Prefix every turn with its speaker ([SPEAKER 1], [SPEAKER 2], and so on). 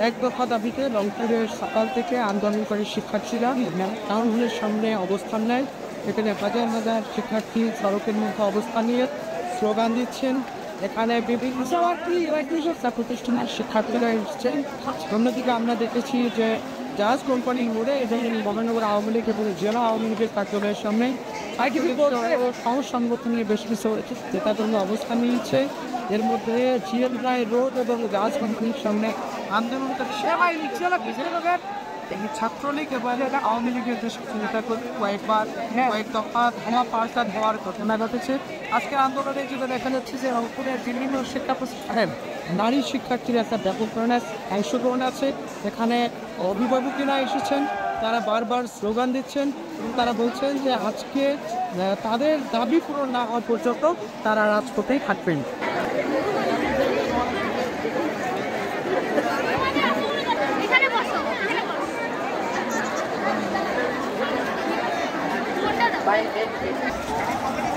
[SPEAKER 1] এক দফা দাবিতে রংপুরের সকাল থেকে আন্দোলনকারী শিক্ষার্থীরা টাউন হলের সামনে অবস্থান নেয়। এখানে হাজার হাজার শিক্ষার্থী সড়কের মধ্যে অবস্থান নিয়ে স্লোগান দিচ্ছেন। এখানে বিভিন্ন প্রতিষ্ঠানের শিক্ষার্থীরা এসেছেন। অন্যদিকে আমরা দেখেছি যে জাহাজ কোম্পানি মোড়ে এবং মহানগর আওয়ামী লীগ এবং জেলা আওয়ামী লীগের কার্যালয়ের সামনে সমাজ সংগঠন নিয়ে বেশ কিছু নেতার জন্য অবস্থান নিয়েছে। এর মধ্যে জিএল রায় রোড এবং জাহাজ কোম্পানির সামনে আন্দোলনকারী ছাত্রলীগ এবং আওয়ামী লীগের যে নেতাকর্মী কয়েক দফা ধামা পাল্টা দেওয়ার ঘটনা ঘটেছে। আজকের আন্দোলনে যেটা দেখা যাচ্ছে যে রংপুরের বিভিন্ন শিক্ষা প্রতিষ্ঠানে নারী শিক্ষার্থীর একটা ব্যাপক ধরনের অংশগ্রহণ আছে। এখানে অভিভাবকেরা এসেছেন, তারা বারবার স্লোগান দিচ্ছেন এবং তারা বলছেন যে আজকে তাদের দাবি পূরণ না হওয়া পর্যন্ত তারা রাজপথেই থাকবেন।
[SPEAKER 2] Bye.